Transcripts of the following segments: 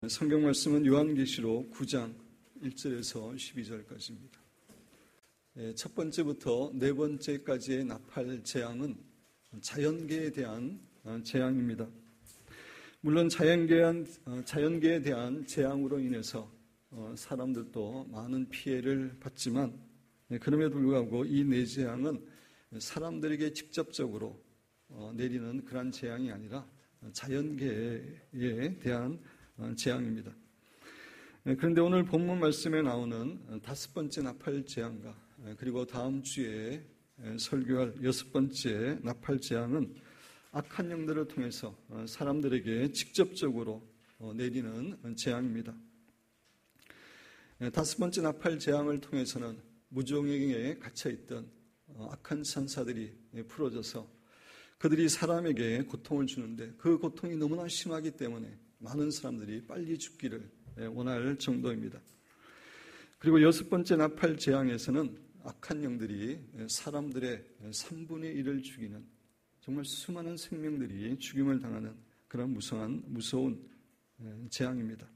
성경 말씀은 요한계시록 9장 1절에서 12절까지입니다. 첫 번째부터 네 번째까지의 나팔 재앙은 자연계에 대한 재앙입니다. 물론 자연계에 대한 재앙으로 인해서 사람들도 많은 피해를 받지만 그럼에도 불구하고 이 네 재앙은 사람들에게 직접적으로 내리는 그런 재앙이 아니라 자연계에 대한 재앙입니다. 그런데 오늘 본문 말씀에 나오는 다섯 번째 나팔 재앙과 그리고 다음 주에 설교할 여섯 번째 나팔 재앙은 악한 영들을 통해서 사람들에게 직접적으로 내리는 재앙입니다. 다섯 번째 나팔 재앙을 통해서는 무정행에 갇혀있던 악한 천사들이 풀어져서 그들이 사람에게 고통을 주는데 그 고통이 너무나 심하기 때문에 많은 사람들이 빨리 죽기를 원할 정도입니다. 그리고 여섯 번째 나팔 재앙에서는 악한 영들이 사람들의 3분의 1을 죽이는 정말 수많은 생명들이 죽임을 당하는 그런 무서운 재앙입니다.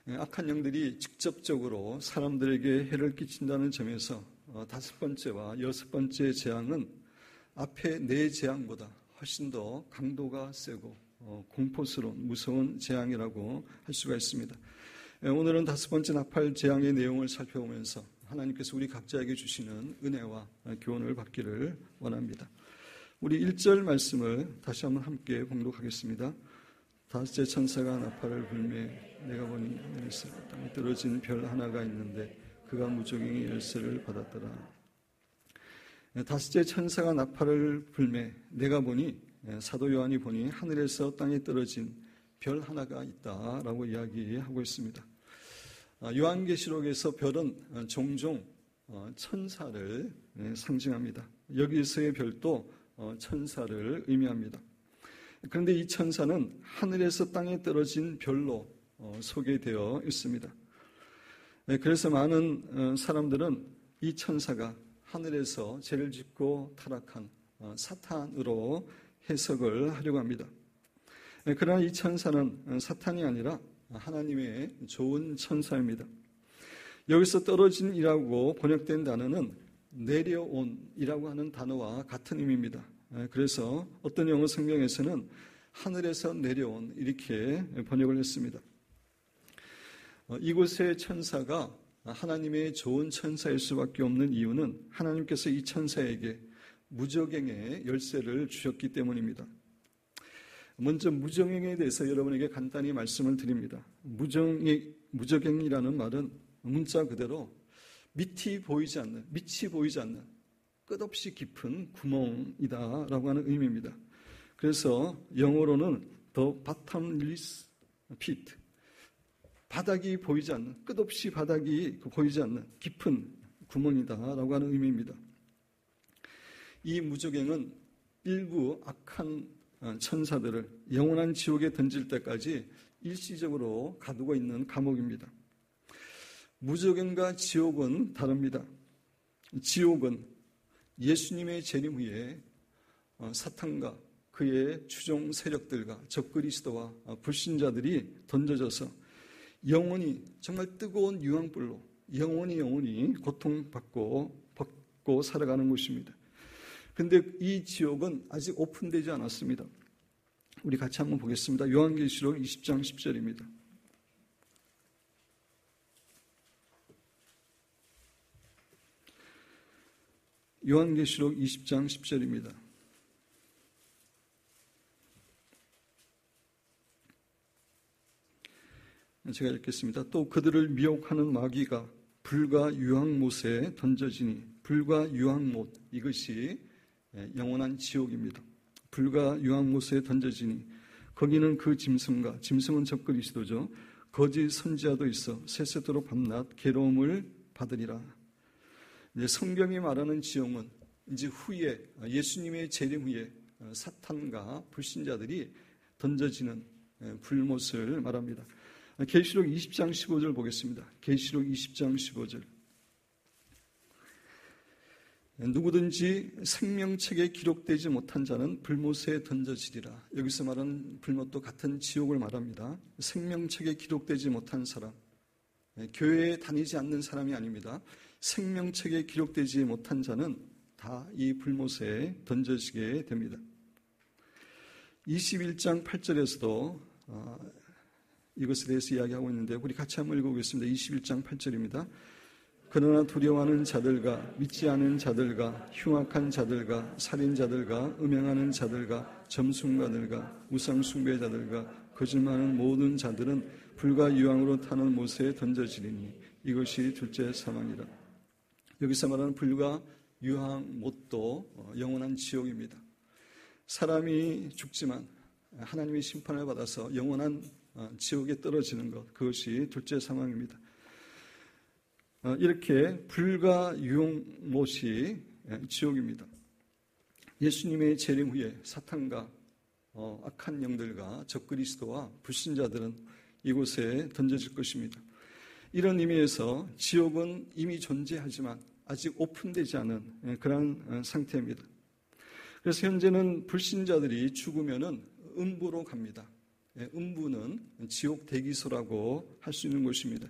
악한 영들이 직접적으로 사람들에게 해를 끼친다는 점에서 다섯 번째와 여섯 번째 재앙은 앞에 네 재앙보다 훨씬 더 강도가 세고 공포스러운 무서운 재앙이라고 할 수가 있습니다. 오늘은 다섯 번째 나팔 재앙의 내용을 살펴보면서 하나님께서 우리 각자에게 주시는 은혜와 교훈을 받기를 원합니다. 우리 1절 말씀을 다시 한번 함께 봉독하겠습니다. 다섯째 천사가 나팔을 불매 내가 보니 하늘에서 땅에 떨어진 별 하나가 있는데 그가 무저갱이 열쇠를 받았더라. 다섯째 천사가 나팔을 불매 내가 보니 사도 요한이 보니 하늘에서 땅에 떨어진 별 하나가 있다라고 이야기하고 있습니다. 요한계시록에서 별은 종종 천사를 상징합니다. 여기서의 별도 천사를 의미합니다. 그런데 이 천사는 하늘에서 땅에 떨어진 별로 소개되어 있습니다. 그래서 많은 사람들은 이 천사가 하늘에서 죄를 짓고 타락한 사탄으로 해석을 하려고 합니다. 그러나 이 천사는 사탄이 아니라 하나님의 좋은 천사입니다. 여기서 떨어진이라고 번역된 단어는 내려온이라고 하는 단어와 같은 의미입니다. 그래서 어떤 영어 성경에서는 하늘에서 내려온 이렇게 번역을 했습니다. 이곳의 천사가 하나님의 좋은 천사일 수밖에 없는 이유는 하나님께서 이 천사에게 무저갱의 열쇠를 주셨기 때문입니다. 먼저 무저갱에 대해서 여러분에게 간단히 말씀을 드립니다. 무저갱이라는 말은 문자 그대로 밑이 보이지 않는 끝없이 깊은 구멍이다라고 하는 의미입니다. 그래서 영어로는 the bottomless pit, 바닥이 보이지 않는, 끝없이 바닥이 보이지 않는 깊은 구멍이다라고 하는 의미입니다. 이 무저갱은 일부 악한 천사들을 영원한 지옥에 던질 때까지 일시적으로 가두고 있는 감옥입니다. 무저갱과 지옥은 다릅니다. 지옥은 예수님의 재림 후에 사탄과 그의 추종 세력들과 적그리스도와 불신자들이 던져져서 영원히 정말 뜨거운 유황불로 영원히 고통받고 살아가는 곳입니다. 그런데 이 지옥은 아직 오픈되지 않았습니다. 우리 같이 한번 보겠습니다. 요한계시록 20장 10절입니다. 요한계시록 20장 10절입니다. 제가 읽겠습니다. 또 그들을 미혹하는 마귀가 불과 유황못에 던져지니, 불과 유황못, 이것이 영원한 지옥입니다. 불과 유황못에 던져지니 거기는 그 짐승은 적그리스도죠. 거짓 선지자도 있어 세세토록 밤낮 괴로움을 받으리라. 이제 성경이 말하는 지옥은 이제 후에 예수님의 재림 후에 사탄과 불신자들이 던져지는 불못을 말합니다. 계시록 20장 15절 보겠습니다. 계시록 20장 15절. 누구든지 생명책에 기록되지 못한 자는 불못에 던져지리라. 여기서 말하는 불못도 같은 지옥을 말합니다. 생명책에 기록되지 못한 사람, 교회에 다니지 않는 사람이 아닙니다. 생명책에 기록되지 못한 자는 다 이 불못에 던져지게 됩니다. 21장 8절에서도 이것에 대해서 이야기하고 있는데 우리 같이 한번 읽어보겠습니다. 21장 8절입니다. 그러나 두려워하는 자들과 믿지 않은 자들과 흉악한 자들과 살인자들과 음행하는 자들과 점순가들과 우상숭배자들과 거짓말하는 모든 자들은 불과 유황으로 타는 못에 던져지리니 이것이 둘째 사망이라. 여기서 말하는 불과 유황 못도 영원한 지옥입니다. 사람이 죽지만 하나님의 심판을 받아서 영원한 지옥에 떨어지는 것, 그것이 둘째 사망입니다. 이렇게 불과 유황못이 지옥입니다. 예수님의 재림 후에 사탄과 악한 영들과 적그리스도와 불신자들은 이곳에 던져질 것입니다. 이런 의미에서 지옥은 이미 존재하지만 아직 오픈되지 않은 그런 상태입니다. 그래서 현재는 불신자들이 죽으면은 음부로 갑니다. 음부는 지옥 대기소라고 할 수 있는 곳입니다.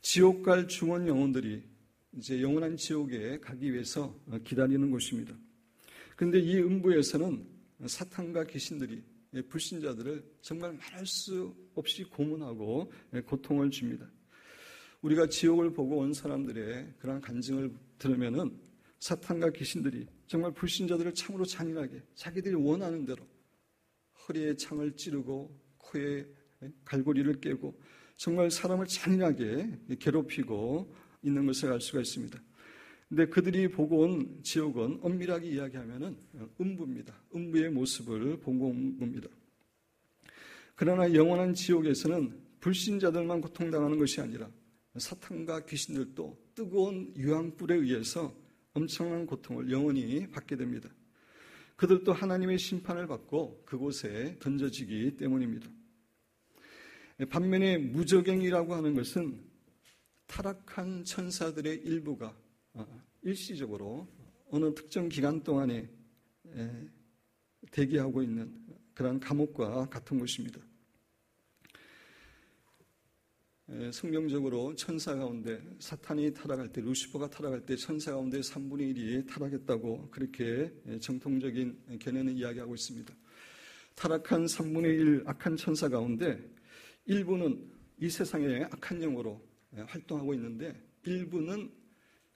지옥 갈 중원 영혼들이 이제 영원한 지옥에 가기 위해서 기다리는 곳입니다. 그런데 이 음부에서는 사탄과 귀신들이 불신자들을 정말 말할 수 없이 고문하고 고통을 줍니다. 우리가 지옥을 보고 온 사람들의 그런 간증을 들으면은 사탄과 귀신들이 정말 불신자들을 참으로 잔인하게 자기들이 원하는 대로 허리에 창을 찌르고 코에 갈고리를 깨고 정말 사람을 잔인하게 괴롭히고 있는 것을 알 수가 있습니다. 근데 그들이 보고 온 지옥은 엄밀하게 이야기하면은 음부입니다. 음부의 모습을 보고 온 겁니다. 그러나 영원한 지옥에서는 불신자들만 고통당하는 것이 아니라 사탄과 귀신들도 뜨거운 유황불에 의해서 엄청난 고통을 영원히 받게 됩니다. 그들도 하나님의 심판을 받고 그곳에 던져지기 때문입니다. 반면에 무저갱이라고 하는 것은 타락한 천사들의 일부가 일시적으로 어느 특정 기간 동안에 대기하고 있는 그런 감옥과 같은 곳입니다. 성경적으로 천사 가운데 사탄이 타락할 때, 루시퍼가 타락할 때 천사 가운데 3분의 1이 타락했다고 그렇게 정통적인 견해는 이야기하고 있습니다. 타락한 3분의 1 악한 천사 가운데 일부는 이 세상의 악한 영으로 활동하고 있는데 일부는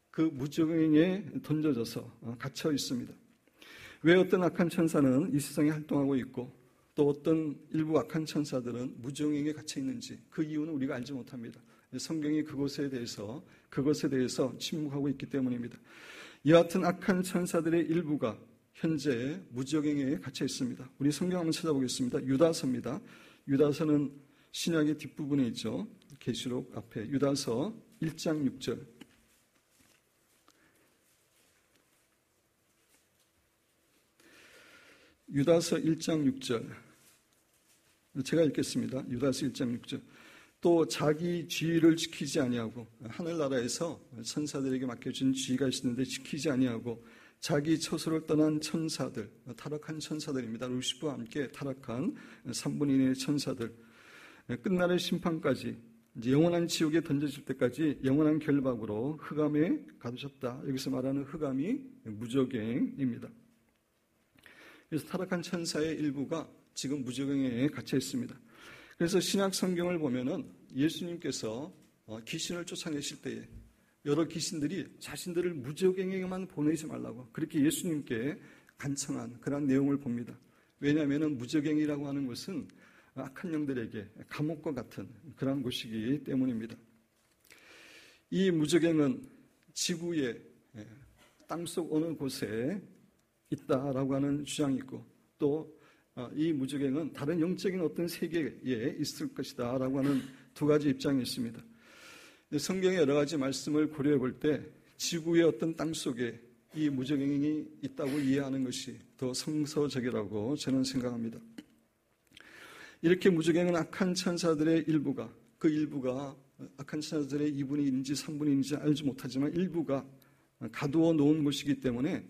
그 무저갱에 던져져서 갇혀 있습니다. 왜 어떤 악한 천사는 이 세상에 활동하고 있고 또 어떤 일부 악한 천사들은 무저갱에 갇혀 있는지 그 이유는 우리가 알지 못합니다. 성경이 그것에 대해서 침묵하고 있기 때문입니다. 여하튼 악한 천사들의 일부가 현재 무저갱에 갇혀 있습니다. 우리 성경 한번 찾아보겠습니다. 유다서입니다. 유다서는 신약의 뒷부분에 있죠. 계시록 앞에 유다서 1장 6절. 유다서 1장 6절. 제가 읽겠습니다. 유다서 1장 6절. 또 자기 지위를 지키지 아니하고 하늘나라에서 천사들에게 맡겨진 지위가 있는데 지키지 아니하고 자기 처소를 떠난 천사들, 타락한 천사들입니다. 루시퍼와 함께 타락한 3분의 1의 천사들. 끝날의 심판까지 이제 영원한 지옥에 던져질 때까지 영원한 결박으로 흑암에 가두셨다. 여기서 말하는 흑암이 무저갱입니다. 그래서 타락한 천사의 일부가 지금 무저갱에 갇혀 있습니다. 그래서 신약 성경을 보면은 예수님께서 귀신을 쫓아내실 때에 여러 귀신들이 자신들을 무저갱에만 보내지 말라고 그렇게 예수님께 간청한 그런 내용을 봅니다. 왜냐하면 무저갱이라고 하는 것은 악한 영들에게 감옥과 같은 그런 곳이기 때문입니다. 이 무저갱은 지구의 땅속 어느 곳에 있다라고 하는 주장이 있고 또 이 무저갱은 다른 영적인 어떤 세계에 있을 것이다 라고 하는 두 가지 입장이 있습니다. 성경의 여러 가지 말씀을 고려해 볼 때 지구의 어떤 땅 속에 이 무저갱이 있다고 이해하는 것이 더 성서적이라고 저는 생각합니다. 이렇게 무저갱은 악한 천사들의 일부가 그 일부가 악한 천사들의 2분의 1인지 3분의 1인지 알지 못하지만 일부가 가두어 놓은 곳이기 때문에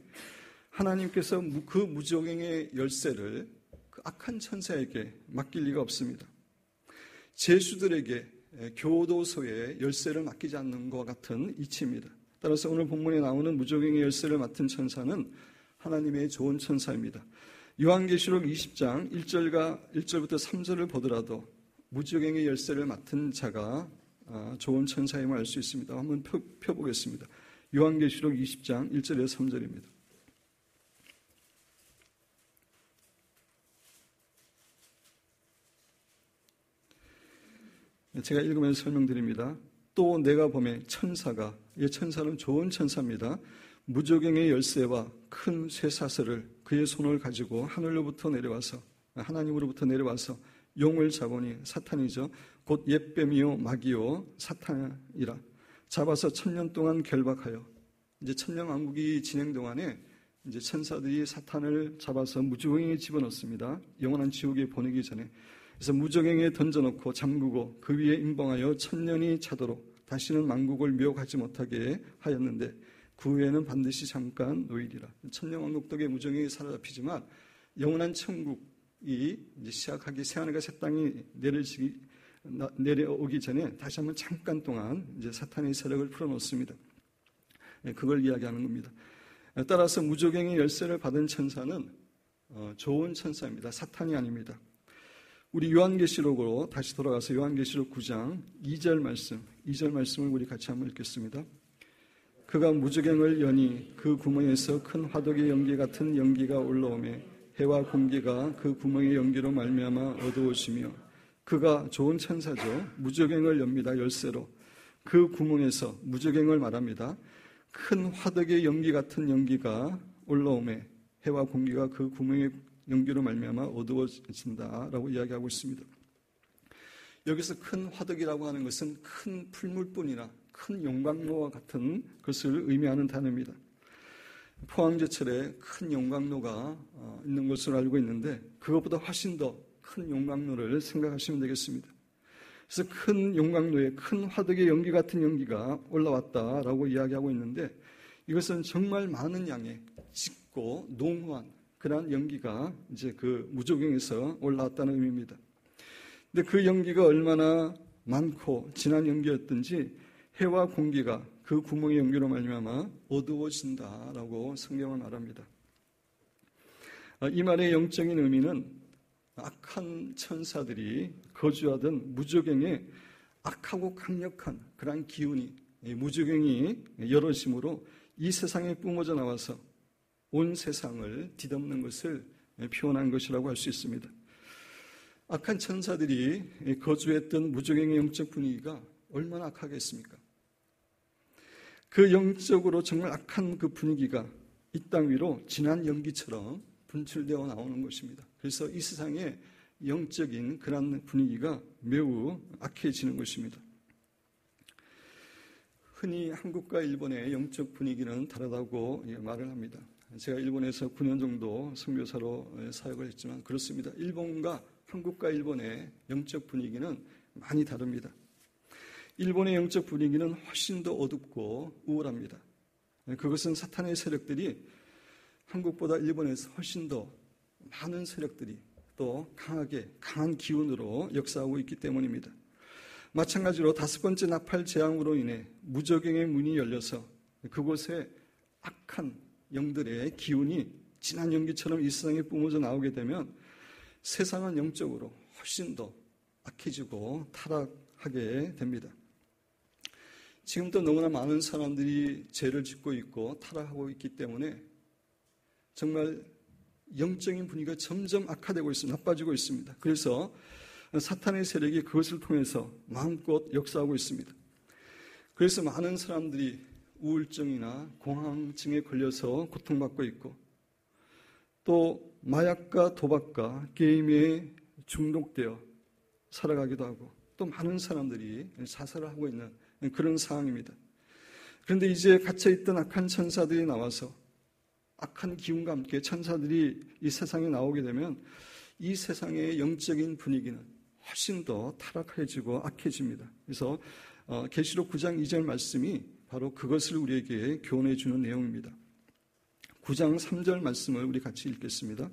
하나님께서 그 무저갱의 열쇠를 그 악한 천사에게 맡길 리가 없습니다. 제수들에게 교도소의 열쇠를 맡기지 않는 것과 같은 이치입니다. 따라서 오늘 본문에 나오는 무저갱의 열쇠를 맡은 천사는 하나님의 좋은 천사입니다. 요한계시록 20장 1절부터 3절을 보더라도 무저갱의 열쇠를 맡은 자가 좋은 천사임을 알 수 있습니다. 한번 펴보겠습니다. 요한계시록 20장 1절에서 3절입니다. 제가 읽으면서 설명드립니다. 또 내가 보매 천사가, 이 천사는 좋은 천사입니다. 무저갱의 열쇠와 큰 쇠사슬을 그의 손을 가지고 하나님으로부터 내려와서 용을 잡으니, 사탄이죠. 곧 옛뱀이요 마귀요 사탄이라. 잡아서 1000년 동안 결박하여, 이제 천년왕국이 진행 동안에 이제 천사들이 사탄을 잡아서 무저갱에 집어넣습니다. 영원한 지옥에 보내기 전에. 그래서 무저갱에 던져놓고 잠그고 그 위에 임봉하여 1000년이 차도록 다시는 만국을 미혹하지 못하게 하였는데, 그 후에는 반드시 잠깐 노일이라. 천년왕국 덕에 무저갱이 사로잡히지만 영원한 천국이 이제 시작하기, 새하늘과 새 땅이 내려오기 전에 다시 한번 잠깐 동안 이제 사탄의 세력을 풀어놓습니다. 그걸 이야기하는 겁니다. 따라서 무저갱의 열쇠를 받은 천사는 좋은 천사입니다. 사탄이 아닙니다. 우리 요한계시록으로 다시 돌아가서 요한계시록 9장 2절 말씀을 우리 같이 한번 읽겠습니다. 그가 무저갱을 여니 그 구멍에서 큰 화덕의 연기 같은 연기가 올라오매 해와 공기가 그 구멍의 연기로 말미암아 어두워지며, 그가 좋은 천사죠. 무저갱을 엽니다. 열쇠로. 그 구멍에서, 무저갱을 말합니다. 큰 화덕의 연기 같은 연기가 올라오매 해와 공기가 그 구멍의 연기로 말미암아 어두워진다라고 이야기하고 있습니다. 여기서 큰 화덕이라고 하는 것은 큰 풀물뿐이나 큰 용광로와 같은 것을 의미하는 단어입니다. 포항제철에 큰 용광로가 있는 것으로 알고 있는데, 그것보다 훨씬 더 큰 용광로를 생각하시면 되겠습니다. 그래서 큰 용광로에 큰 화덕의 연기 같은 연기가 올라왔다라고 이야기하고 있는데, 이것은 정말 많은 양의 짙고 농후한 그러한 연기가 이제 그 무저갱에서 올라왔다는 의미입니다. 근데 그 연기가 얼마나 많고 진한 연기였든지 해와 공기가 그 구멍의 연기로 말미암아 어두워진다라고 성경은 말합니다. 이 말의 영적인 의미는 악한 천사들이 거주하던 무저갱에 악하고 강력한 그러한 기운이, 무저갱이 열어짐으로 이 세상에 뿜어져 나와서 온 세상을 뒤덮는 것을 표현한 것이라고 할 수 있습니다. 악한 천사들이 거주했던 무저갱의 영적 분위기가 얼마나 악하겠습니까? 그 영적으로 정말 악한 그 분위기가 이 땅 위로 진한 연기처럼 분출되어 나오는 것입니다. 그래서 이 세상의 영적인 그런 분위기가 매우 악해지는 것입니다. 흔히 한국과 일본의 영적 분위기는 다르다고 말을 합니다. 제가 일본에서 9년 정도 선교사로 사역을 했지만 그렇습니다. 한국과 일본의 영적 분위기는 많이 다릅니다. 일본의 영적 분위기는 훨씬 더 어둡고 우울합니다. 그것은 사탄의 세력들이 한국보다 일본에서 훨씬 더 많은 세력들이 또 강한 기운으로 역사하고 있기 때문입니다. 마찬가지로 5번째 나팔 재앙으로 인해 무저갱의 문이 열려서 그곳에 악한 영들의 기운이 진한 연기처럼 이 세상에 뿜어져 나오게 되면 세상은 영적으로 훨씬 더 악해지고 타락하게 됩니다. 지금도 너무나 많은 사람들이 죄를 짓고 있고 타락하고 있기 때문에 정말 영적인 분위기가 점점 악화되고 있습니다. 나빠지고 있습니다. 그래서 사탄의 세력이 그것을 통해서 마음껏 역사하고 있습니다. 그래서 많은 사람들이 우울증이나 공황증에 걸려서 고통받고 있고, 또 마약과 도박과 게임에 중독되어 살아가기도 하고, 또 많은 사람들이 자살을 하고 있는 그런 상황입니다. 그런데 이제 갇혀있던 악한 천사들이 나와서 악한 기운과 함께 천사들이 이 세상에 나오게 되면 이 세상의 영적인 분위기는 훨씬 더 타락해지고 악해집니다. 그래서 계시록 9장 2절 말씀이 바로 그것을 우리에게 교훈해 주는 내용입니다. 9장 3절 말씀을 우리 같이 읽겠습니다.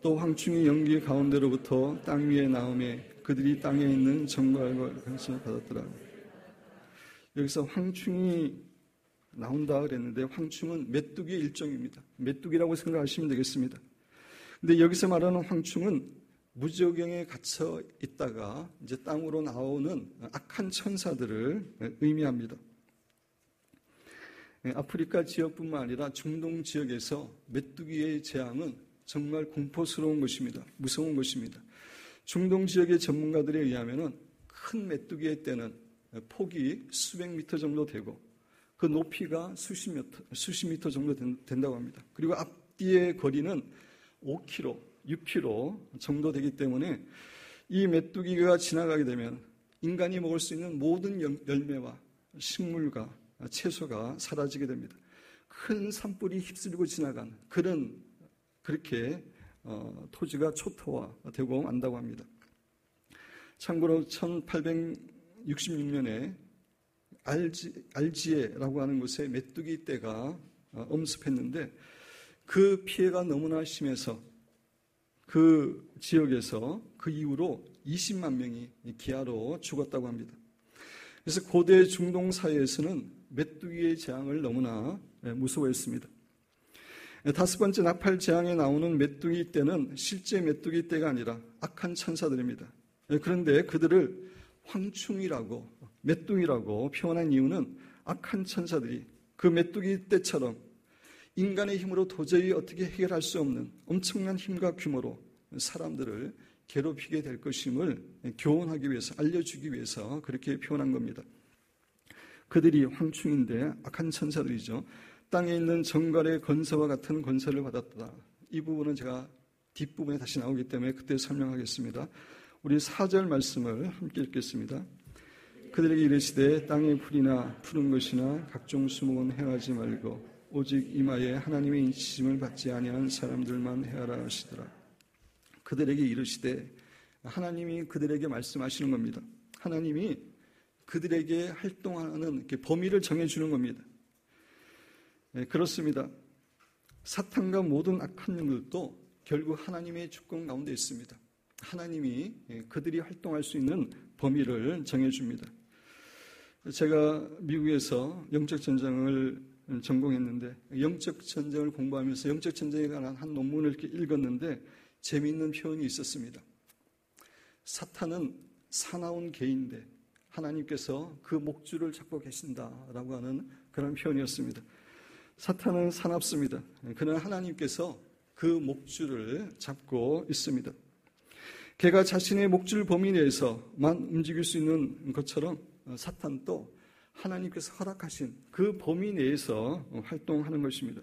또 황충이 연기 가운데로부터 땅 위에 나오매 그들이 땅에 있는 정갈과 관심을 받았더라. 여기서 황충이 나온다 그랬는데 황충은 메뚜기의 일종입니다. 메뚜기라고 생각하시면 되겠습니다. 근데 여기서 말하는 황충은 무저경에 갇혀 있다가 이제 땅으로 나오는 악한 천사들을 의미합니다. 아프리카 지역뿐만 아니라 중동 지역에서 메뚜기의 재앙은 정말 공포스러운 것입니다. 무서운 것입니다. 중동 지역의 전문가들에 의하면 큰 메뚜기의 떼는 폭이 수백 미터 정도 되고 그 높이가 수십 미터 정도 된다고 합니다. 그리고 앞뒤의 거리는 5km, 6km 정도 되기 때문에 이 메뚜기가 지나가게 되면 인간이 먹을 수 있는 모든 열매와 식물과 채소가 사라지게 됩니다. 큰 산불이 휩쓸고 지나간 그렇게 토지가 초토화되고 만다고 합니다. 참고로 1866년에 알지에라고 하는 곳에 메뚜기 떼가 엄습했는데 그 피해가 너무나 심해서 그 지역에서 그 이후로 20만 명이 기아로 죽었다고 합니다. 그래서 고대 중동 사회에서는 메뚜기의 재앙을 너무나 무서워했습니다. 5번째 나팔 재앙에 나오는 메뚜기 떼는 실제 메뚜기 떼가 아니라 악한 천사들입니다. 그런데 그들을 황충이라고 메뚜기라고 표현한 이유는 악한 천사들이 그 메뚜기 떼처럼 인간의 힘으로 도저히 어떻게 해결할 수 없는 엄청난 힘과 규모로 사람들을 괴롭히게 될 것임을 교훈하기 위해서, 알려주기 위해서 그렇게 표현한 겁니다. 그들이 황충인데 악한 천사들이죠. 땅에 있는 정갈의 권세와 같은 권세를 받았다. 이 부분은 제가 뒷부분에 다시 나오기 때문에 그때 설명하겠습니다. 우리 4절 말씀을 함께 읽겠습니다. 그들에게 이르시되 땅의 풀이나 푸른 것이나 각종 수목은 해하지 말고 오직 이마에 하나님의 인치심을 받지 아니한 사람들만 해하라 하시더라. 그들에게 이르시되, 하나님이 그들에게 말씀하시는 겁니다. 하나님이 그들에게 활동하는 범위를 정해주는 겁니다. 네, 그렇습니다. 사탄과 모든 악한 영들도 결국 하나님의 주권 가운데 있습니다. 하나님이 그들이 활동할 수 있는 범위를 정해줍니다. 제가 미국에서 영적 전쟁을 전공했는데 영적 전쟁을 공부하면서 영적 전쟁에 관한 한 논문을 이렇게 읽었는데 재미있는 표현이 있었습니다. 사탄은 사나운 개인데 하나님께서 그 목줄을 잡고 계신다라고 하는 그런 표현이었습니다. 사탄은 사납습니다. 그러나 하나님께서 그 목줄을 잡고 있습니다. 걔가 자신의 목줄 범위 내에서만 움직일 수 있는 것처럼 사탄도 하나님께서 허락하신 그 범위 내에서 활동하는 것입니다.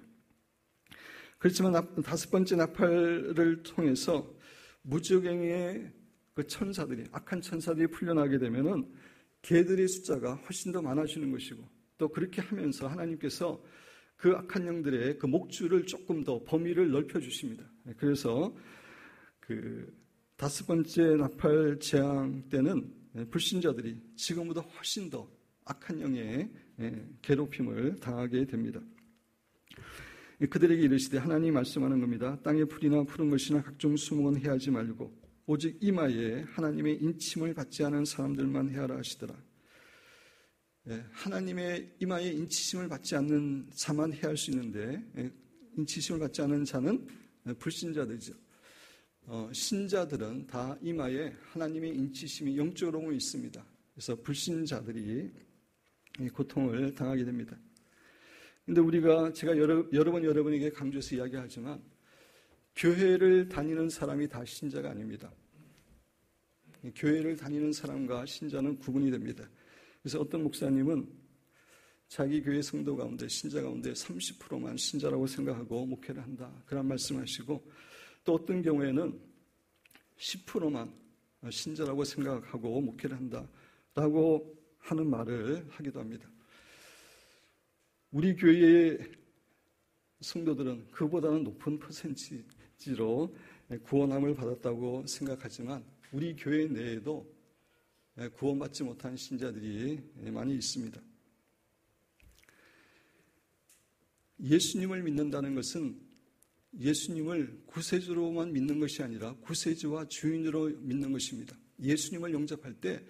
그렇지만 5번째 나팔을 통해서 무저갱의 그 천사들이, 악한 천사들이 풀려나게 되면은 개들의 숫자가 훨씬 더 많아지는 것이고, 또 그렇게 하면서 하나님께서 그 악한 영들의 그 목줄을 조금 더 범위를 넓혀주십니다. 그래서 그 5번째 나팔 재앙 때는 불신자들이 지금보다 훨씬 더 악한 영의 괴롭힘을 당하게 됩니다. 그들에게 이르시되, 하나님이 말씀하는 겁니다. 땅의 풀이나 푸른 것이나 각종 수목은 해하지 말고 오직 이마에 하나님의 인침을 받지 않은 사람들만 해하라 하시더라. 하나님의 이마에 인치심을 받지 않는 자만 해할 수 있는데, 인치심을 받지 않는 자는 불신자들이죠. 신자들은 다 이마에 하나님의 인치심이 영적으로 있습니다. 그래서 불신자들이 고통을 당하게 됩니다. 그런데 제가 여러 번 여러분에게 강조해서 이야기하지만 교회를 다니는 사람이 다 신자가 아닙니다. 교회를 다니는 사람과 신자는 구분이 됩니다. 그래서 어떤 목사님은 자기 교회 성도 가운데, 신자 가운데 30%만 신자라고 생각하고 목회를 한다, 그런 말씀하시고, 또 어떤 경우에는 10%만 신자라고 생각하고 목회를 한다라고 하는 말을 하기도 합니다. 우리 교회의 성도들은 그보다는 높은 퍼센티지로 구원함을 받았다고 생각하지만 우리 교회 내에도 구원받지 못한 신자들이 많이 있습니다. 예수님을 믿는다는 것은 예수님을 구세주로만 믿는 것이 아니라 구세주와 주인으로 믿는 것입니다. 예수님을 영접할 때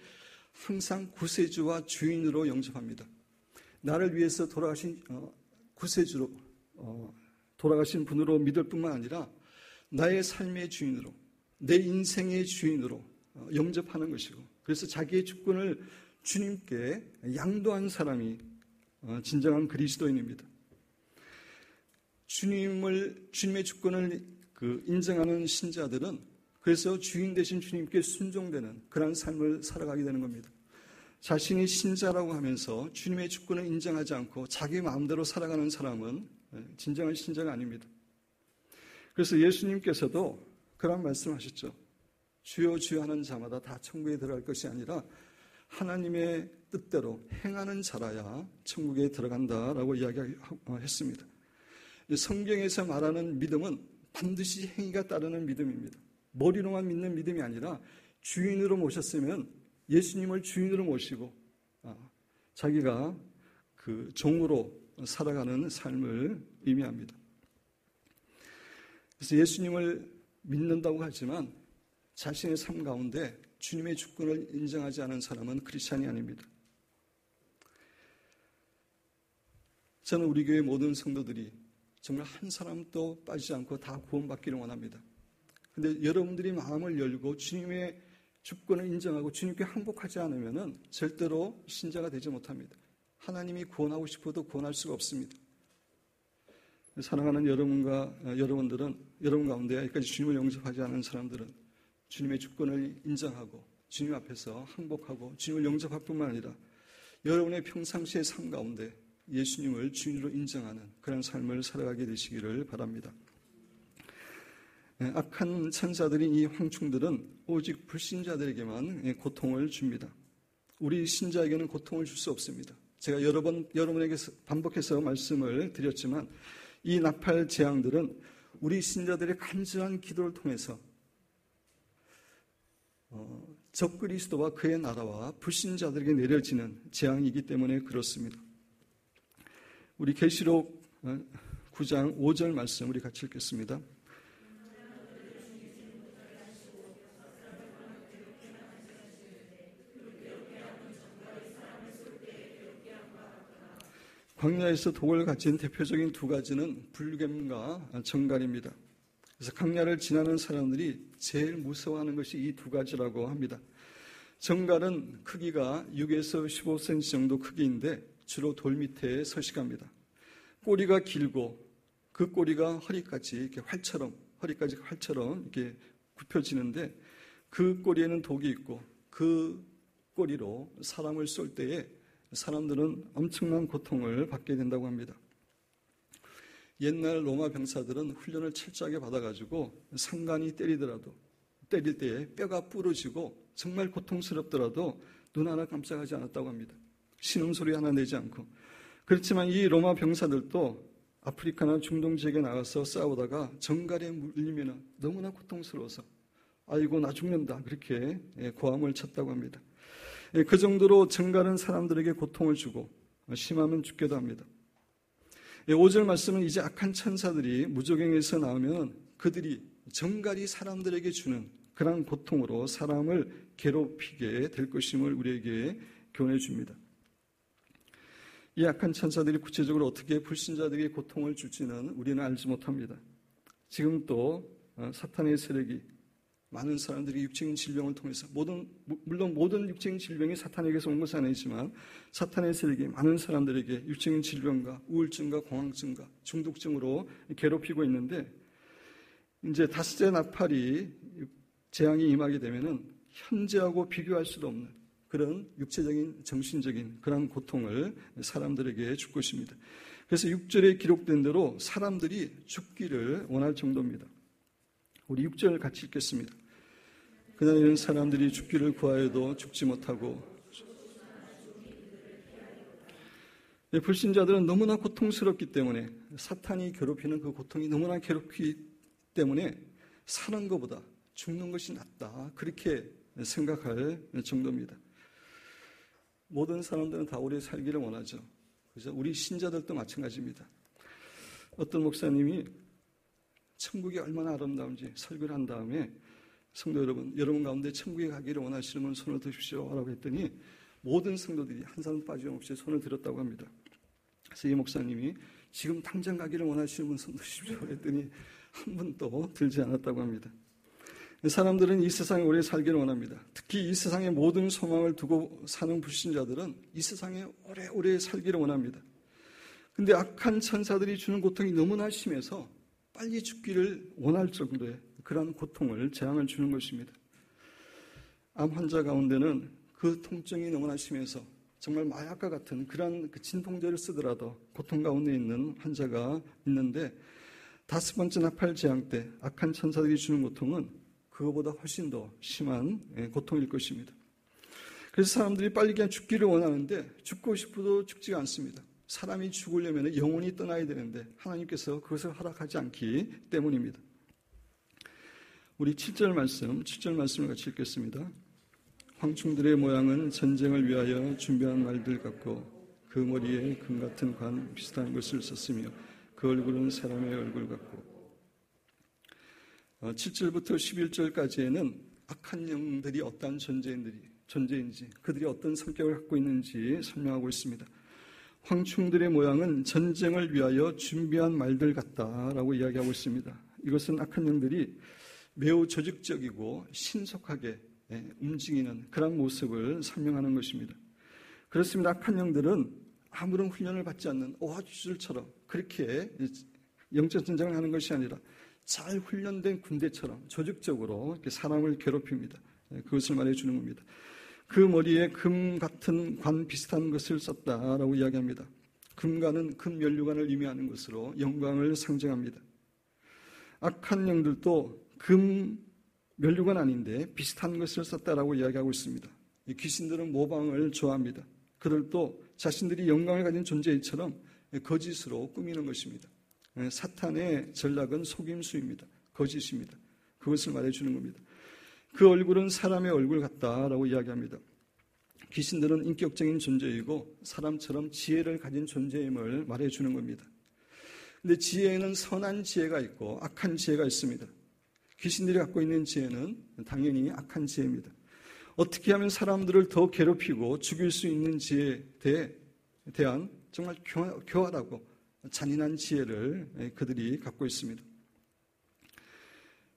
항상 구세주와 주인으로 영접합니다. 나를 위해서 돌아가신 구세주로 돌아가신 분으로 믿을 뿐만 아니라 나의 삶의 주인으로, 내 인생의 주인으로 영접하는 것이고, 그래서 자기의 주권을 주님께 양도한 사람이 진정한 그리스도인입니다. 주님의 주권을 인정하는 신자들은 그래서 주인 되신 주님께 순종되는 그런 삶을 살아가게 되는 겁니다. 자신이 신자라고 하면서 주님의 주권을 인정하지 않고 자기 마음대로 살아가는 사람은 진정한 신자가 아닙니다. 그래서 예수님께서도 그런 말씀하셨죠. 주여 주여 하는 자마다 다 천국에 들어갈 것이 아니라 하나님의 뜻대로 행하는 자라야 천국에 들어간다라고 이야기했습니다. 성경에서 말하는 믿음은 반드시 행위가 따르는 믿음입니다. 머리로만 믿는 믿음이 아니라 주인으로 모셨으면 예수님을 주인으로 모시고 자기가 그 종으로 살아가는 삶을 의미합니다. 그래서 예수님을 믿는다고 하지만 자신의 삶 가운데 주님의 주권을 인정하지 않은 사람은 크리스찬이 아닙니다. 저는 우리 교회 모든 성도들이 정말 한 사람도 빠지지 않고 다 구원받기를 원합니다. 그런데 여러분들이 마음을 열고 주님의 주권을 인정하고 주님께 항복하지 않으면 절대로 신자가 되지 못합니다. 하나님이 구원하고 싶어도 구원할 수가 없습니다. 사랑하는 여러분들은 여러분 가운데 여기까지 주님을 영접하지 않은 사람들은 주님의 주권을 인정하고 주님 앞에서 항복하고 주님을 영접할 뿐만 아니라 여러분의 평상시의 삶 가운데 예수님을 주인으로 인정하는 그런 삶을 살아가게 되시기를 바랍니다. 악한 천사들인 이 황충들은 오직 불신자들에게만 고통을 줍니다. 우리 신자에게는 고통을 줄 수 없습니다. 제가 여러분에게 반복해서 말씀을 드렸지만 이 나팔 재앙들은 우리 신자들의 간절한 기도를 통해서 적그리스도와 그의 나라와 불신자들에게 내려지는 재앙이기 때문에 그렇습니다. 우리 계시록 9장 5절 말씀 우리 같이 읽겠습니다. 광야에서 독을 가진 대표적인 두 가지는 불뱀과 정갈입니다. 그래서 광야를 지나는 사람들이 제일 무서워하는 것이 이 두 가지라고 합니다. 정갈은 크기가 6에서 15cm 정도 크기인데 주로 돌 밑에 서식합니다. 꼬리가 길고 그 꼬리가 허리까지 이렇게 허리까지 활처럼 이렇게 굽혀지는데 그 꼬리에는 독이 있고 그 꼬리로 사람을 쏠 때에 사람들은 엄청난 고통을 받게 된다고 합니다. 옛날 로마 병사들은 훈련을 철저하게 받아가지고 상관이 때릴 때에 뼈가 부러지고 정말 고통스럽더라도 눈 하나 깜짝하지 않았다고 합니다. 신음소리 하나 내지 않고. 그렇지만 이 로마 병사들도 아프리카나 중동 지역에 나가서 싸우다가 정갈에 물리면 너무나 고통스러워서 아이고 나 죽는다 그렇게 고함을 쳤다고 합니다. 그 정도로 정갈은 사람들에게 고통을 주고 심하면 죽게도 합니다. 5절 말씀은 이제 악한 천사들이 무저갱에서 나오면 그들이 정갈이 사람들에게 주는 그런 고통으로 사람을 괴롭히게 될 것임을 우리에게 교훈해 줍니다. 이 악한 천사들이 구체적으로 어떻게 불신자들에게 고통을 줄지는 우리는 알지 못합니다. 지금 또 사탄의 세력이 많은 사람들이 육체적인 질병을 통해서 물론 모든 육체적인 질병이 사탄에게서 온 것은 아니지만 사탄의 세력이 많은 사람들에게 육체적인 질병과 우울증과 공황증과 중독증으로 괴롭히고 있는데 이제 다섯째 나팔이 재앙이 임하게 되면은 현재하고 비교할 수도 없는 그런 육체적인 정신적인 그런 고통을 사람들에게 줄 것입니다. 그래서 6절에 기록된 대로 사람들이 죽기를 원할 정도입니다. 우리 6절 같이 읽겠습니다. 그날에는 사람들이 죽기를 구하여도 죽지 못하고 불신자들은 너무나 고통스럽기 때문에 사탄이 괴롭히는 그 고통이 너무나 괴롭기 때문에 사는 것보다 죽는 것이 낫다 그렇게 생각할 정도입니다. 모든 사람들은 다 오래 살기를 원하죠. 그래서 우리 신자들도 마찬가지입니다. 어떤 목사님이 천국이 얼마나 아름다운지 설교를 한 다음에 성도 여러분 가운데 천국에 가기를 원하시는 분 손을 드십시오 라고 했더니 모든 성도들이 한 사람 빠짐없이 손을 들었다고 합니다. 그래서 이 목사님이 지금 당장 가기를 원하시는 분 손 드십시오 했더니 한 분도 들지 않았다고 합니다. 사람들은 이 세상에 오래 살기를 원합니다. 특히 이 세상의 모든 소망을 두고 사는 불신자들은 이 세상에 오래오래 살기를 원합니다. 근데 악한 천사들이 주는 고통이 너무나 심해서 빨리 죽기를 원할 정도의 그러한 고통을, 재앙을 주는 것입니다. 암 환자 가운데는 그 통증이 너무나 심해서 정말 마약과 같은 그러한 진통제를 쓰더라도 고통 가운데 있는 환자가 있는데 5번째 나팔 재앙 때 악한 천사들이 주는 고통은 그거보다 훨씬 더 심한 고통일 것입니다. 그래서 사람들이 빨리 그냥 죽기를 원하는데 죽고 싶어도 죽지가 않습니다. 사람이 죽으려면 영혼이 떠나야 되는데 하나님께서 그것을 허락하지 않기 때문입니다. 우리 7절 말씀을 같이 읽겠습니다. 황충들의 모양은 전쟁을 위하여 준비한 말들 같고 그 머리에 금 같은 관 비슷한 것을 썼으며 그 얼굴은 사람의 얼굴 같고 7절부터 11절까지에는 악한 영들이 어떠한 존재인지 그들이 어떤 성격을 갖고 있는지 설명하고 있습니다. 황충들의 모양은 전쟁을 위하여 준비한 말들 같다라고 이야기하고 있습니다. 이것은 악한 영들이 매우 조직적이고 신속하게 움직이는 그런 모습을 설명하는 것입니다. 그렇습니다. 악한 영들은 아무런 훈련을 받지 않는 오합지졸처럼 그렇게 영적 전쟁을 하는 것이 아니라 잘 훈련된 군대처럼 조직적으로 이렇게 사람을 괴롭힙니다. 그것을 말해주는 겁니다. 그 머리에 금 같은 관 비슷한 것을 썼다라고 이야기합니다. 금관은 금면류관을 의미하는 것으로 영광을 상징합니다. 악한 영들도 금 면류관 아닌데 비슷한 것을 썼다라고 이야기하고 있습니다. 이 귀신들은 모방을 좋아합니다. 그들도 자신들이 영광을 가진 존재처럼 거짓으로 꾸미는 것입니다. 사탄의 전략은 속임수입니다. 거짓입니다. 그것을 말해주는 겁니다. 그 얼굴은 사람의 얼굴 같다라고 이야기합니다. 귀신들은 인격적인 존재이고 사람처럼 지혜를 가진 존재임을 말해주는 겁니다. 그런데 지혜에는 선한 지혜가 있고 악한 지혜가 있습니다. 귀신들이 갖고 있는 지혜는 당연히 악한 지혜입니다. 어떻게 하면 사람들을 더 괴롭히고 죽일 수 있는지에 대한 정말 교활하고 잔인한 지혜를 그들이 갖고 있습니다.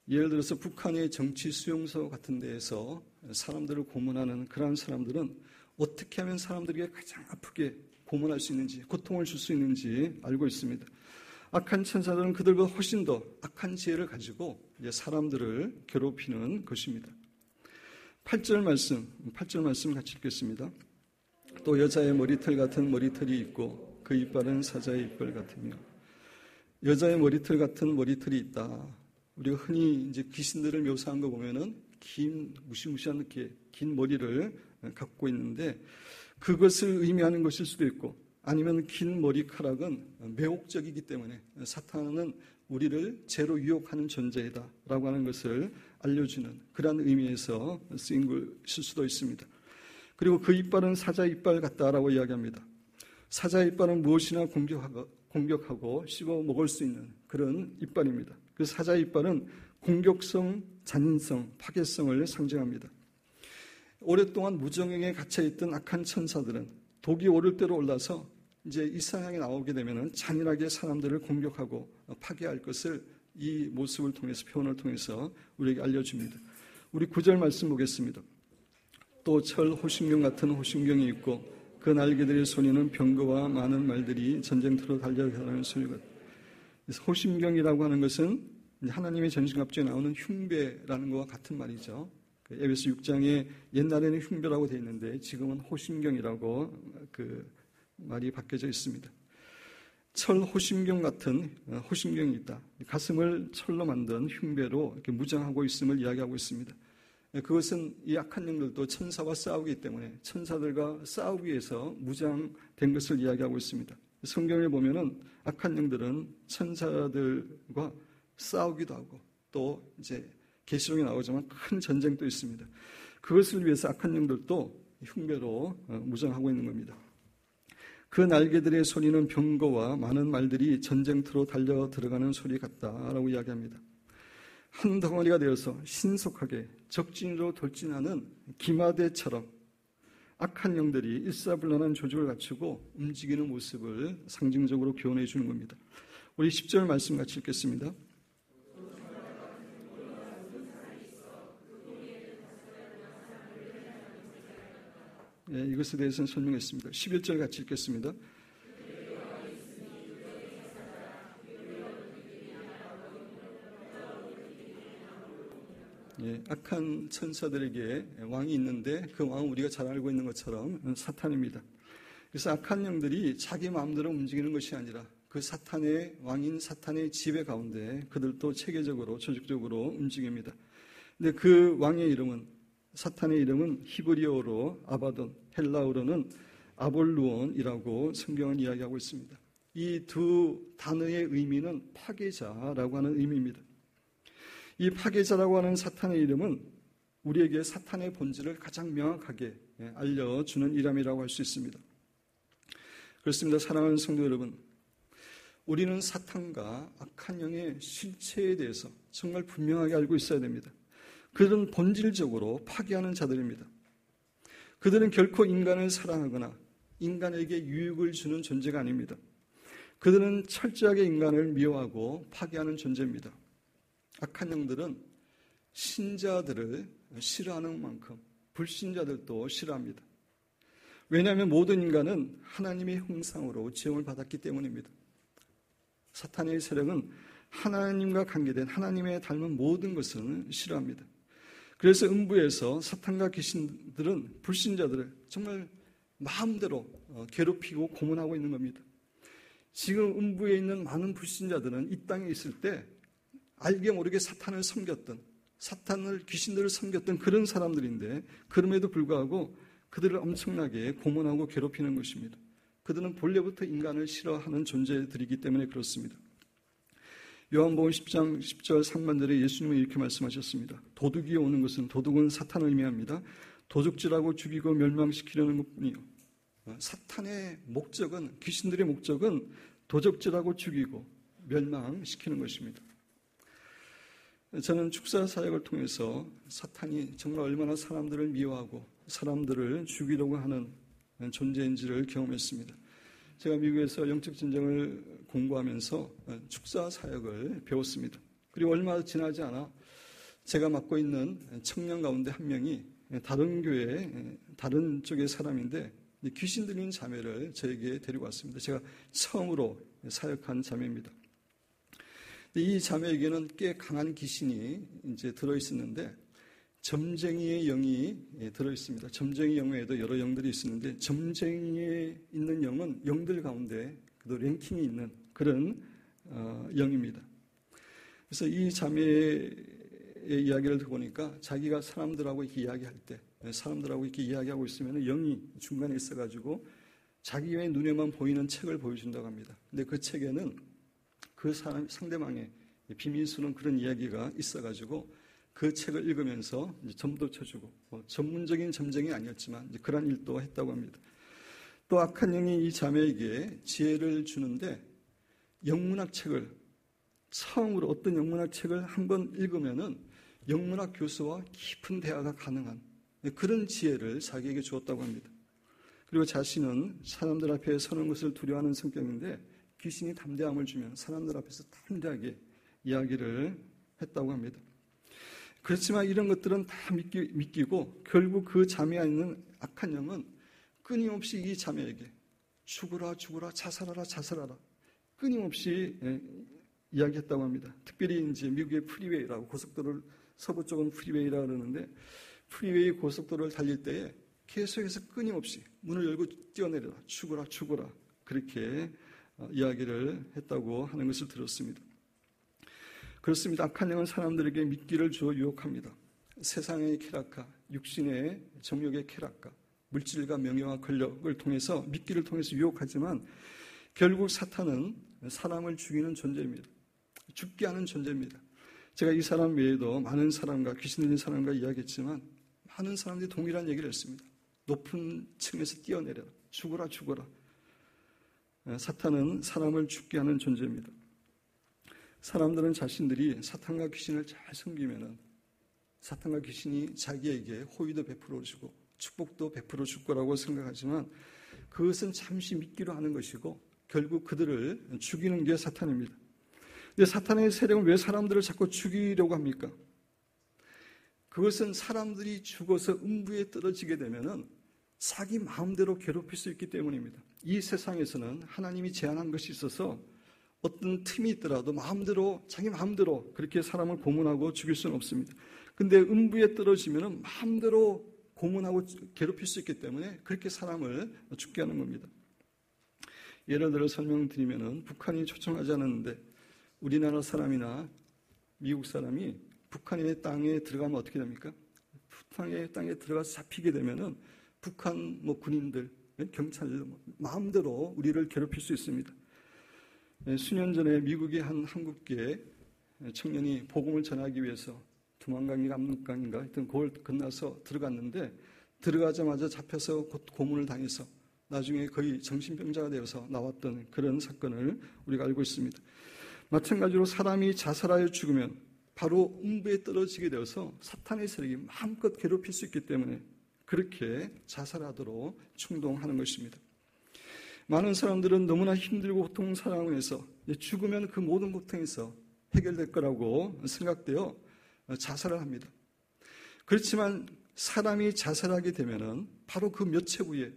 예를 들어서 북한의 정치 수용소 같은 데에서 사람들을 고문하는 그러한 사람들은 어떻게 하면 사람들에게 가장 아프게 고문할 수 있는지, 고통을 줄 수 있는지 알고 있습니다. 악한 천사들은 그들보다 훨씬 더 악한 지혜를 가지고 사람들을 괴롭히는 것입니다. 8절 말씀 같이 읽겠습니다. 또 여자의 머리털 같은 머리털이 있고 그 이빨은 사자의 이빨 같으며 여자의 머리털 같은 머리털이 있다. 우리가 흔히 이제 귀신들을 묘사한 거 보면은 긴 무시무시한 이렇게 긴 머리를 갖고 있는데 그것을 의미하는 것일 수도 있고 아니면 긴 머리카락은 매혹적이기 때문에 사탄은 우리를 죄로 유혹하는 존재이다라고 하는 것을 알려주는 그러한 의미에서 쓰인 것일 수도 있습니다. 그리고 그 이빨은 사자 이빨 같다라고 이야기합니다. 사자 이빨은 무엇이나 공격하고 씹어 먹을 수 있는 그런 이빨입니다. 그 사자 이빨은 공격성, 잔인성, 파괴성을 상징합니다. 오랫동안 무정행에 갇혀있던 악한 천사들은 독이 오를 대로 올라서 이제 이 세상에 나오게 되면 잔인하게 사람들을 공격하고 파괴할 것을 이 모습을 통해서, 표현을 통해서 우리에게 알려줍니다. 우리 9절 말씀 보겠습니다. 또 철 호심경 같은 호심경이 있고 그 날개들의 소리는 병거와 많은 말들이 전쟁터로 달려가는 소리가. 호심경이라고 하는 것은 하나님의 전신갑주에 나오는 흉배라는 것과 같은 말이죠. 에베소 6장에 옛날에는 흉배라고 되어 있는데 지금은 호심경이라고 그 말이 바뀌어져 있습니다. 철 호심경 같은 호심경이 있다. 가슴을 철로 만든 흉배로 이렇게 무장하고 있음을 이야기하고 있습니다. 그것은 이 악한 영들도 천사와 싸우기 때문에 천사들과 싸우기 위해서 무장된 것을 이야기하고 있습니다. 성경에 보면은 악한 영들은 천사들과 싸우기도 하고 또 이제 계시록에 나오지만 큰 전쟁도 있습니다. 그것을 위해서 악한 영들도 흉배로 무장하고 있는 겁니다. 그 날개들의 소리는 병거와 많은 말들이 전쟁터로 달려 들어가는 소리 같다라고 이야기합니다. 한 덩어리가 되어서 신속하게 적진으로 돌진하는 기마대처럼 악한 영들이 일사불란한 조직을 갖추고 움직이는 모습을 상징적으로 교훈해 주는 겁니다. 우리 10절 말씀 같이 읽겠습니다. 예, 이것에 대해서는 설명했습니다. 11절 같이 읽겠습니다. 예, 악한 천사들에게 왕이 있는데 그 왕은 우리가 잘 알고 있는 것처럼 사탄입니다. 그래서 악한 영들이 자기 마음대로 움직이는 것이 아니라 그 사탄의 왕인 사탄의 지배 가운데 그들도 체계적으로 조직적으로 움직입니다. 근데 그 왕의 이름은 사탄의 이름은 히브리어로 아바돈, 헬라어로는 아볼루온이라고 성경은 이야기하고 있습니다. 이 두 단어의 의미는 파괴자라고 하는 의미입니다. 이 파괴자라고 하는 사탄의 이름은 우리에게 사탄의 본질을 가장 명확하게 알려주는 이름이라고 할 수 있습니다. 그렇습니다. 사랑하는 성도 여러분, 우리는 사탄과 악한 영의 실체에 대해서 정말 분명하게 알고 있어야 됩니다. 그들은 본질적으로 파괴하는 자들입니다. 그들은 결코 인간을 사랑하거나 인간에게 유익을 주는 존재가 아닙니다. 그들은 철저하게 인간을 미워하고 파괴하는 존재입니다. 악한 영들은 신자들을 싫어하는 만큼 불신자들도 싫어합니다. 왜냐하면 모든 인간은 하나님의 형상으로 지음을 받았기 때문입니다. 사탄의 세력은 하나님과 관계된 하나님의 닮은 모든 것을 싫어합니다. 그래서 음부에서 사탄과 귀신들은 불신자들을 정말 마음대로 괴롭히고 고문하고 있는 겁니다. 지금 음부에 있는 많은 불신자들은 이 땅에 있을 때 알게 모르게 사탄을 섬겼던, 사탄을 귀신들을 섬겼던 그런 사람들인데 그럼에도 불구하고 그들을 엄청나게 고문하고 괴롭히는 것입니다. 그들은 본래부터 인간을 싫어하는 존재들이기 때문에 그렇습니다. 요한복음 10장 10절 상반절에 예수님은 이렇게 말씀하셨습니다. 도둑이 오는 것은, 도둑은 사탄을 의미합니다. 도둑질하고 죽이고 멸망시키려는 것뿐이요. 사탄의 목적은, 귀신들의 목적은 도적질하고 죽이고 멸망시키는 것입니다. 저는 축사 사역을 통해서 사탄이 정말 얼마나 사람들을 미워하고 사람들을 죽이려고 하는 존재인지를 경험했습니다. 제가 미국에서 영적 진정을 공부하면서 축사 사역을 배웠습니다. 그리고 얼마 지나지 않아 제가 맡고 있는 청년 가운데 한 명이 다른 교회, 다른 쪽의 사람인데 귀신 들린 자매를 저에게 데리고 왔습니다. 제가 처음으로 사역한 자매입니다. 이 자매에게는 꽤 강한 귀신이 이제 들어있었는데 점쟁이의 영이 들어있습니다. 점쟁이 영에도 여러 영들이 있었는데 점쟁이에 있는 영은 영들 가운데 랭킹이 있는 그런 영입니다. 그래서 이 자매의 이야기를 들어보니까 자기가 사람들하고 이렇게 이야기할 때, 사람들하고 이렇게 이야기하고 있으면 영이 중간에 있어가지고 자기의 눈에만 보이는 책을 보여준다고 합니다. 근데 그 책에는 그 사람, 상대방의 비밀스러운 그런 이야기가 있어가지고 그 책을 읽으면서 이제 점도 쳐주고, 전문적인 점쟁이 아니었지만 이제 그런 일도 했다고 합니다. 또 악한 영이 이 자매에게 지혜를 주는데 영문학 책을, 처음으로 어떤 영문학 책을 한번 읽으면은 영문학 교수와 깊은 대화가 가능한 그런 지혜를 자기에게 주었다고 합니다. 그리고 자신은 사람들 앞에 서는 것을 두려워하는 성격인데 귀신이 담대함을 주면 사람들 앞에서 담대하게 이야기를 했다고 합니다. 그렇지만 이런 것들은 다 믿기고 결국 그 자매에 있는 악한 영은 끊임없이 이 자매에게 죽으라 죽으라 자살하라 자살하라 끊임없이 이야기했다고 합니다. 특별히 이제 미국의 프리웨이라고, 고속도로를 서부 쪽은 프리웨이라고 그러는데 프리웨이 고속도로를 달릴 때에 계속해서 끊임없이 문을 열고 뛰어내려라 죽어라 죽어라 그렇게 이야기를 했다고 하는 것을 들었습니다. 그렇습니다. 악한 영은 사람들에게 미끼를 주어 유혹합니다. 세상의 쾌락과 육신의 정욕의 쾌락과 물질과 명예와 권력을 통해서, 미끼를 통해서 유혹하지만 결국 사탄은 사람을 죽이는 존재입니다. 죽게 하는 존재입니다. 제가 이 사람 외에도 많은 사람과, 귀신 들린 사람과 이야기했지만 많은 사람들이 동일한 얘기를 했습니다. 높은 층에서 뛰어내려라. 죽어라 죽어라. 사탄은 사람을 죽게 하는 존재입니다. 사람들은 자신들이 사탄과 귀신을 잘 섬기면은 사탄과 귀신이 자기에게 호의도 베풀어주고 축복도 베풀어줄 거라고 생각하지만 그것은 잠시 믿기로 하는 것이고 결국 그들을 죽이는 게 사탄입니다. 근데 사탄의 세력은 왜 사람들을 자꾸 죽이려고 합니까? 그것은 사람들이 죽어서 음부에 떨어지게 되면은 자기 마음대로 괴롭힐 수 있기 때문입니다. 이 세상에서는 하나님이 제한한 것이 있어서 어떤 틈이 있더라도 자기 마음대로 그렇게 사람을 고문하고 죽일 수는 없습니다. 근데 음부에 떨어지면은 마음대로 고문하고 괴롭힐 수 있기 때문에 그렇게 사람을 죽게 하는 겁니다. 예를 들어 설명드리면은 북한이 초청하지 않았는데 우리나라 사람이나 미국 사람이 북한의 땅에 들어가면 어떻게 됩니까? 북한의 땅에 들어가서 잡히게 되면은 북한 군인들, 경찰들 마음대로 우리를 괴롭힐 수 있습니다. 수년 전에 미국의 한 한국계 청년이 복음을 전하기 위해서 두만강인가 압록강인가 하여튼 그걸 건너서 들어갔는데 들어가자마자 잡혀서 곧 고문을 당해서 나중에 거의 정신병자가 되어서 나왔던 그런 사건을 우리가 알고 있습니다. 마찬가지로 사람이 자살하여 죽으면 바로 음부에 떨어지게 되어서 사탄의 세력이 마음껏 괴롭힐 수 있기 때문에 그렇게 자살하도록 충동하는 것입니다. 많은 사람들은 너무나 힘들고 고통 상황에서 죽으면 그 모든 고통에서 해결될 거라고 생각되어 자살을 합니다. 그렇지만 사람이 자살하게 되면은 바로 그 몇 초 후에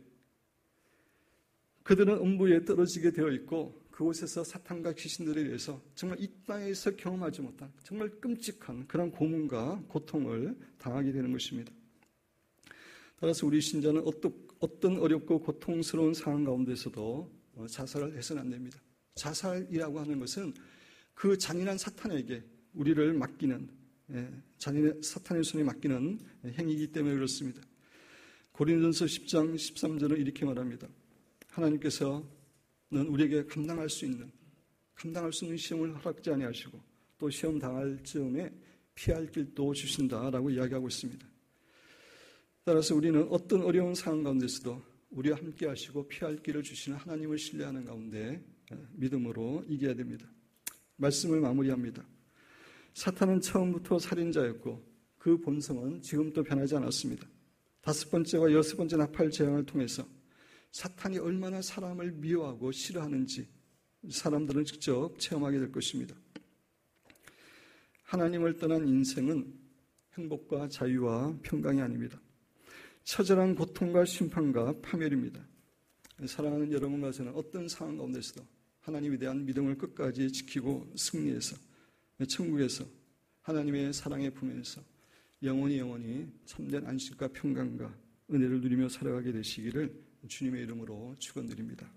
그들은 음부에 떨어지게 되어 있고 그곳에서 사탄과 귀신들에 의해서 정말 이 땅에서 경험하지 못한 정말 끔찍한 그런 고문과 고통을 당하게 되는 것입니다. 따라서 우리 신자는 어떤 어렵고 고통스러운 상황 가운데서도 자살을 해서는 안 됩니다. 자살이라고 하는 것은 그 잔인한 사탄에게 우리를 맡기는 사탄의 손에 맡기는 행위이기 때문에 그렇습니다. 고린도전서 10장 13절은 이렇게 말합니다. 하나님께서는 우리에게 감당할 수 있는 시험을 허락지 아니하시고 또 시험 당할 즈음에 피할 길도 주신다라고 이야기하고 있습니다. 따라서 우리는 어떤 어려운 상황 가운데서도 우리와 함께 하시고 피할 길을 주시는 하나님을 신뢰하는 가운데 믿음으로 이겨야 됩니다. 말씀을 마무리합니다. 사탄은 처음부터 살인자였고 그 본성은 지금도 변하지 않았습니다. 5번째와 6번째 나팔 재앙을 통해서 사탄이 얼마나 사람을 미워하고 싫어하는지 사람들은 직접 체험하게 될 것입니다. 하나님을 떠난 인생은 행복과 자유와 평강이 아닙니다. 처절한 고통과 심판과 파멸입니다. 사랑하는 여러분과 저는 어떤 상황 가운데서도 하나님에 대한 믿음을 끝까지 지키고 승리해서 천국에서 하나님의 사랑의 품에서 영원히 참된 안식과 평강과 은혜를 누리며 살아가게 되시기를 주님의 이름으로 축원드립니다.